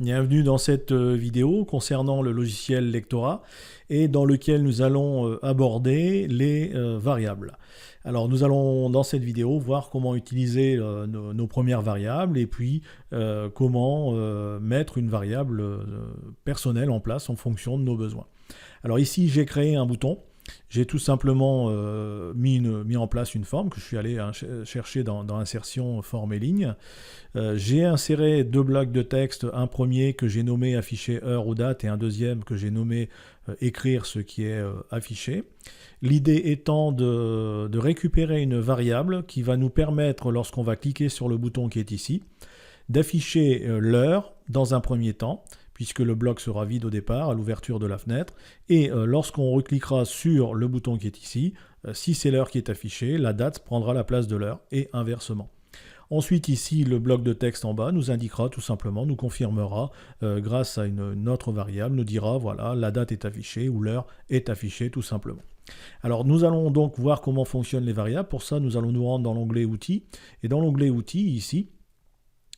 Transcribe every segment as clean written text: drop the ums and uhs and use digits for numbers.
Bienvenue dans cette vidéo concernant le logiciel Lectora et dans lequel nous allons aborder les variables. Alors nous allons dans cette vidéo voir comment utiliser nos premières variables et puis comment mettre une variable personnelle en place en fonction de nos besoins. Alors ici j'ai créé un bouton. J'ai tout simplement mis en place une forme que je suis allé chercher dans insertion, forme et ligne. J'ai inséré deux blocs de texte, un premier que j'ai nommé afficher heure ou date et un deuxième que j'ai nommé écrire ce qui est affiché. L'idée étant de récupérer une variable qui va nous permettre, lorsqu'on va cliquer sur le bouton qui est ici, d'afficher l'heure dans un premier temps, puisque le bloc sera vide au départ, à l'ouverture de la fenêtre. Et lorsqu'on recliquera sur le bouton qui est ici, si c'est l'heure qui est affichée, la date prendra la place de l'heure, et inversement. Ensuite, ici, le bloc de texte en bas nous indiquera tout simplement, nous confirmera, grâce à une autre variable, nous dira, voilà, la date est affichée, ou l'heure est affichée, tout simplement. Alors, nous allons donc voir comment fonctionnent les variables. Pour ça, nous allons nous rendre dans l'onglet Outils. Et dans l'onglet Outils, ici,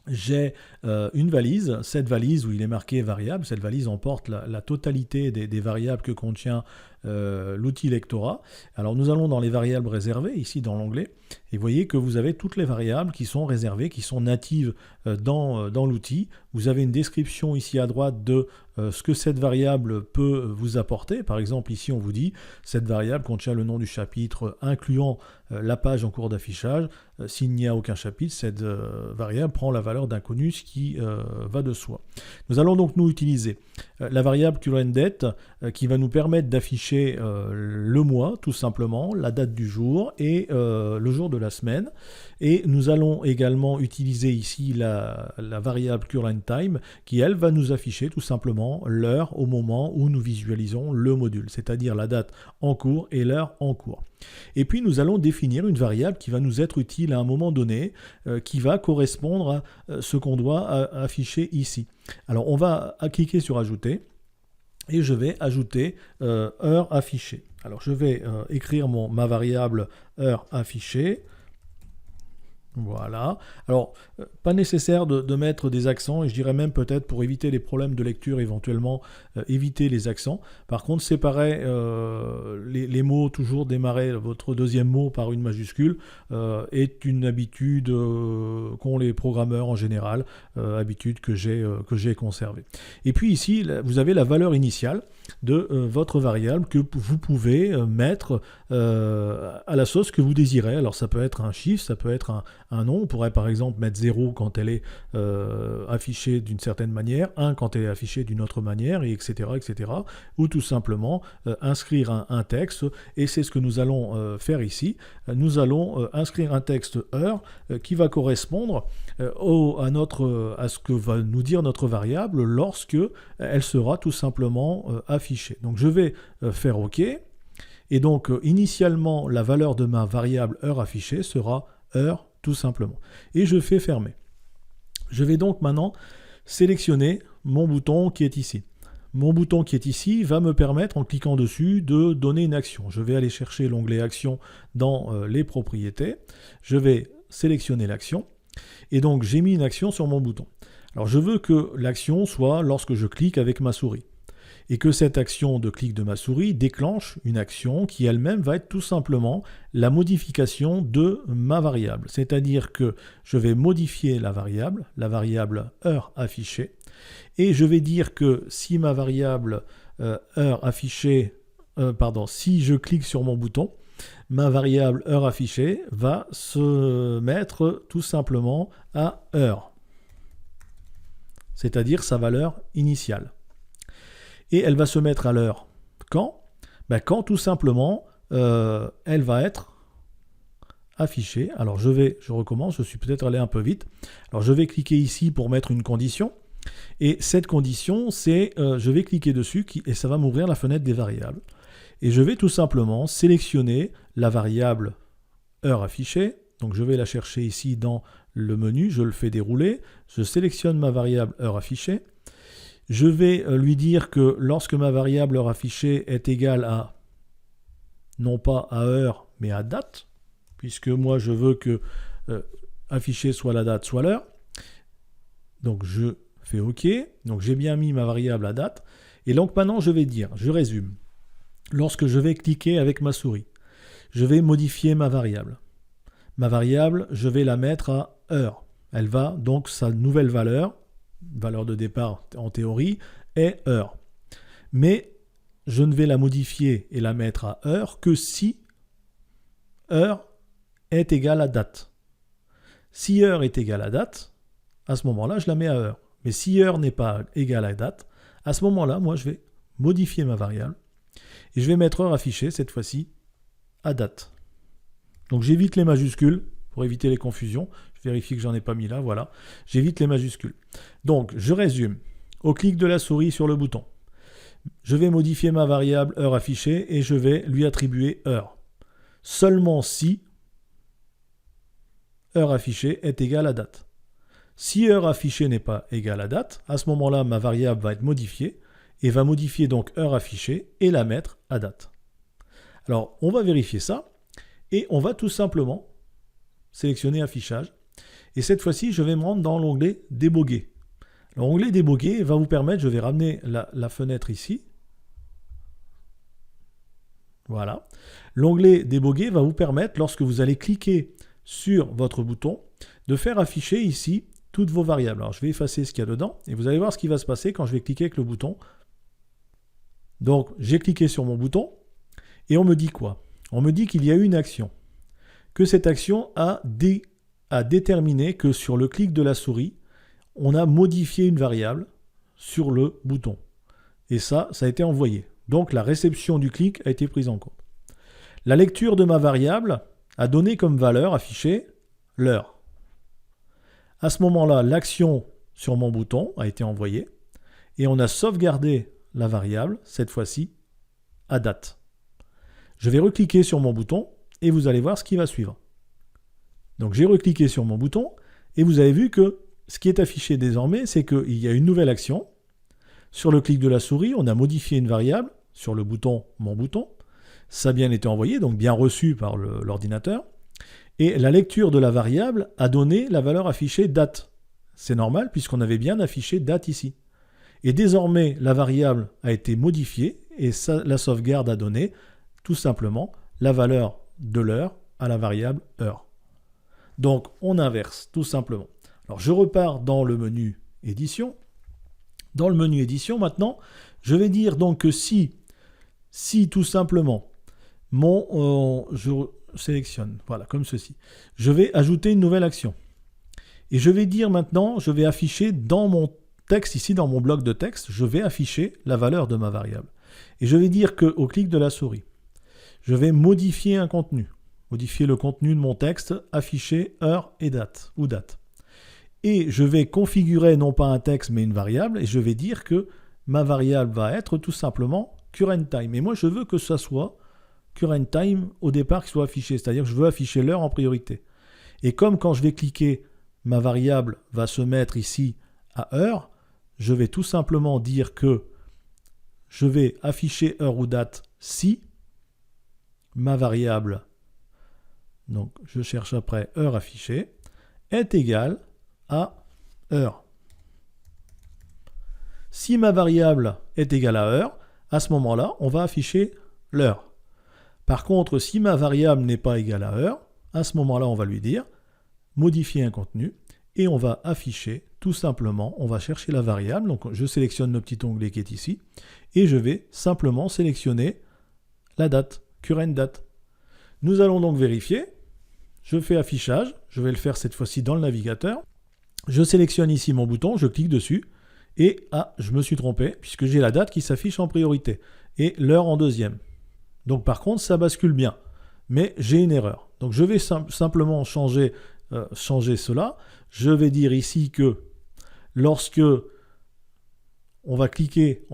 j'ai une valise, cette valise où il est marqué variable, cette valise emporte la totalité des variables que contient l'outil Lectora. Alors nous allons dans les variables réservées, ici dans l'onglet, et vous voyez que vous avez toutes les variables qui sont réservées, qui sont natives dans l'outil. Vous avez une description ici à droite de ce que cette variable peut vous apporter. Par exemple, ici on vous dit, cette variable contient le nom du chapitre incluant la page en cours d'affichage. S'il n'y a aucun chapitre, cette variable prend la valeur d'inconnu, ce qui va de soi. Nous allons donc nous utiliser la variable currentDate qui va nous permettre d'afficher le mois, tout simplement, la date du jour et le jour de la semaine. Et nous allons également utiliser ici la variable currentTime qui, elle, va nous afficher tout simplement l'heure au moment où nous visualisons le module, c'est-à-dire la date en cours et l'heure en cours. Et puis nous allons définir une variable qui va nous être utile à un moment donné, qui va correspondre à ce qu'on doit afficher ici. Alors on va cliquer sur ajouter et je vais ajouter heure affichée. Alors je vais écrire ma variable heure affichée. Voilà. Alors, pas nécessaire de mettre des accents, et je dirais même peut-être pour éviter les problèmes de lecture, éventuellement éviter les accents. Par contre, séparer les mots, toujours démarrer votre deuxième mot par une majuscule, est une habitude qu'ont les programmeurs en général, habitude que j'ai conservée. Et puis ici, vous avez la valeur initiale de votre variable que vous pouvez mettre à la sauce que vous désirez. Alors ça peut être un chiffre, ça peut être un nom. On pourrait par exemple mettre 0 quand elle est affichée d'une certaine manière, 1 quand elle est affichée d'une autre manière, et etc. Ou tout simplement inscrire un texte, et c'est ce que nous allons faire ici. Nous allons inscrire un texte heure qui va correspondre à ce que va nous dire notre variable lorsque elle sera tout simplement affichée. Donc je vais faire OK, et donc initialement la valeur de ma variable heure affichée sera heure tout simplement. Et je fais fermer. Je vais donc maintenant sélectionner mon bouton qui est ici. Mon bouton qui est ici va me permettre, en cliquant dessus, de donner une action. Je vais aller chercher l'onglet Action dans les propriétés. Je vais sélectionner l'action. Et donc j'ai mis une action sur mon bouton. Alors je veux que l'action soit lorsque je clique avec ma souris. Et que cette action de clic de ma souris déclenche une action qui elle-même va être tout simplement la modification de ma variable. C'est-à-dire que je vais modifier la variable heure affichée, et je vais dire que si ma variable heure affichée, si je clique sur mon bouton, ma variable heure affichée va se mettre tout simplement à heure, c'est-à-dire sa valeur initiale. Et elle va se mettre à l'heure quand ? Quand tout simplement elle va être affichée. Alors je recommence, je suis peut-être allé un peu vite. Alors je vais cliquer ici pour mettre une condition. Et cette condition, c'est je vais cliquer dessus et ça va m'ouvrir la fenêtre des variables. Et je vais tout simplement sélectionner la variable heure affichée. Donc je vais la chercher ici dans le menu, je le fais dérouler. Je sélectionne ma variable heure affichée. Je vais lui dire que lorsque ma variable heure affichée est égale à, non pas à heure, mais à date, puisque moi je veux que affiché soit la date, soit l'heure. Donc je fais OK. Donc j'ai bien mis ma variable à date. Et donc maintenant je vais dire, je résume. Lorsque je vais cliquer avec ma souris, je vais modifier ma variable. Ma variable, je vais la mettre à heure. Elle va donc, sa nouvelle valeur de départ en théorie, est heure. Mais je ne vais la modifier et la mettre à heure que si heure est égale à date. Si heure est égale à date, à ce moment-là, je la mets à heure. Mais si heure n'est pas égale à date, à ce moment-là, moi, je vais modifier ma variable et je vais mettre heure affichée, cette fois-ci, à date. Donc j'évite les majuscules pour éviter les confusions. Je vérifie que j'en ai pas mis là, voilà. J'évite les majuscules. Donc, je résume. Au clic de la souris sur le bouton, je vais modifier ma variable heure affichée et je vais lui attribuer heure. Seulement si heure affichée est égale à date. Si heure affichée n'est pas égale à date, à ce moment-là, ma variable va être modifiée et va modifier donc heure affichée et la mettre à date. Alors, on va vérifier ça et on va tout simplement sélectionner affichage. Et cette fois-ci, je vais me rendre dans l'onglet déboguer. L'onglet déboguer va vous permettre, je vais ramener la fenêtre ici. Voilà. L'onglet déboguer va vous permettre, lorsque vous allez cliquer sur votre bouton, de faire afficher ici toutes vos variables. Alors je vais effacer ce qu'il y a dedans et vous allez voir ce qui va se passer quand je vais cliquer avec le bouton. Donc j'ai cliqué sur mon bouton et on me dit quoi? On me dit qu'il y a une action. Que cette action a déterminé que sur le clic de la souris, on a modifié une variable sur le bouton. Et ça a été envoyé. Donc la réception du clic a été prise en compte. La lecture de ma variable a donné comme valeur affichée l'heure. À ce moment-là, l'action sur mon bouton a été envoyée et on a sauvegardé la variable, cette fois-ci, à date. Je vais recliquer sur mon bouton et vous allez voir ce qui va suivre. Donc j'ai recliqué sur mon bouton et vous avez vu que ce qui est affiché désormais, c'est qu'il y a une nouvelle action. Sur le clic de la souris, on a modifié une variable sur le bouton « Mon bouton ». Ça a bien été envoyé, donc bien reçu par l'ordinateur. Et la lecture de la variable a donné la valeur affichée date. C'est normal puisqu'on avait bien affiché date ici. Et désormais, la variable a été modifiée et la sauvegarde a donné tout simplement la valeur de l'heure à la variable heure. Donc on inverse tout simplement. Alors je repars dans le menu édition. Dans le menu édition maintenant, je vais dire donc que si tout simplement je sélectionne, voilà, comme ceci, je vais ajouter une nouvelle action. Et je vais dire maintenant, je vais afficher dans mon texte, ici dans mon bloc de texte, je vais afficher la valeur de ma variable. Et je vais dire qu'au clic de la souris, je vais modifier un contenu. Modifier le contenu de mon texte, afficher heure et date, ou date. Et je vais configurer non pas un texte mais une variable, et je vais dire que ma variable va être tout simplement current time. Et moi je veux que ça soit current time au départ qui soit affiché, c'est-à-dire que je veux afficher l'heure en priorité. Et comme quand je vais cliquer, ma variable va se mettre ici à heure, je vais tout simplement dire que je vais afficher heure ou date si ma variable, donc je cherche après heure affichée, est égale à heure. Si ma variable est égale à heure, à ce moment-là, on va afficher l'heure. Par contre, si ma variable n'est pas égale à heure, à ce moment-là, on va lui dire modifier un contenu et on va afficher tout simplement, on va chercher la variable. Donc je sélectionne le petit onglet qui est ici et je vais simplement sélectionner la date, current date. Nous allons donc vérifier. Je fais affichage, je vais le faire cette fois-ci dans le navigateur. Je sélectionne ici mon bouton, je clique dessus et je me suis trompé puisque j'ai la date qui s'affiche en priorité et l'heure en deuxième. Donc par contre, ça bascule bien, mais j'ai une erreur. Donc je vais simplement changer cela. Je vais dire ici que lorsque on va cliquer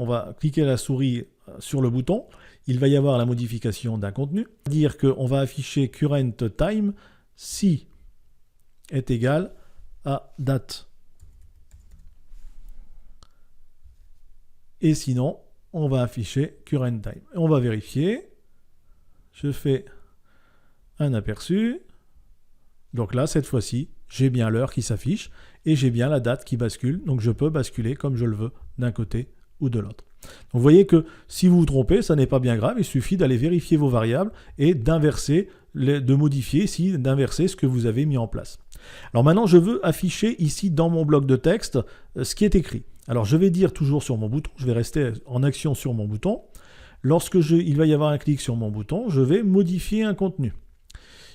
la souris sur le bouton, il va y avoir la modification d'un contenu. Dire qu'on va afficher current time si est égal à date. Et sinon, on va afficher current time. On va vérifier. Je fais un aperçu. Donc là, cette fois-ci, j'ai bien l'heure qui s'affiche et j'ai bien la date qui bascule. Donc je peux basculer comme je le veux d'un côté ou de l'autre. Donc vous voyez que si vous vous trompez, ça n'est pas bien grave, il suffit d'aller vérifier vos variables et d'inverser, d'inverser ce que vous avez mis en place. Alors maintenant, je veux afficher ici dans mon bloc de texte ce qui est écrit. Alors je vais dire toujours sur mon bouton, je vais rester en action sur mon bouton. Lorsque il va y avoir un clic sur mon bouton, je vais modifier un contenu.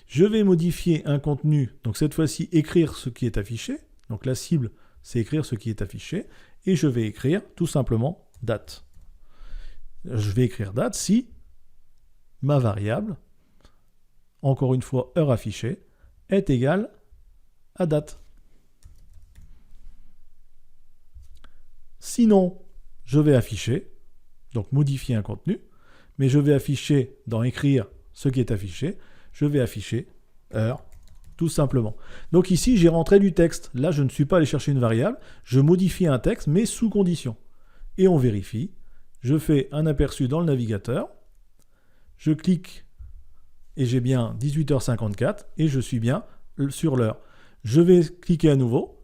Je vais modifier un contenu, donc cette fois-ci écrire ce qui est affiché. Donc la cible, c'est écrire ce qui est affiché. Et je vais écrire tout simplement date. Je vais écrire date si ma variable, encore une fois heure affichée, est égale à date. Sinon, je vais afficher, donc modifier un contenu, mais je vais afficher dans écrire ce qui est affiché, je vais afficher heure, tout simplement. Donc ici, j'ai rentré du texte. Là, je ne suis pas allé chercher une variable, je modifie un texte, mais sous condition. Et on vérifie. Je fais un aperçu dans le navigateur, je clique et j'ai bien 18h54 et je suis bien sur l'heure. Je vais cliquer à nouveau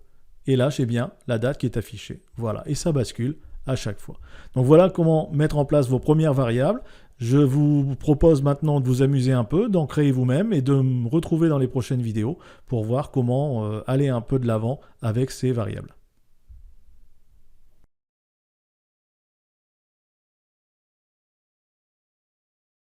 et là, j'ai bien la date qui est affichée. Voilà, et ça bascule à chaque fois. Donc voilà comment mettre en place vos premières variables. Je vous propose maintenant de vous amuser un peu, d'en créer vous-même et de me retrouver dans les prochaines vidéos pour voir comment aller un peu de l'avant avec ces variables.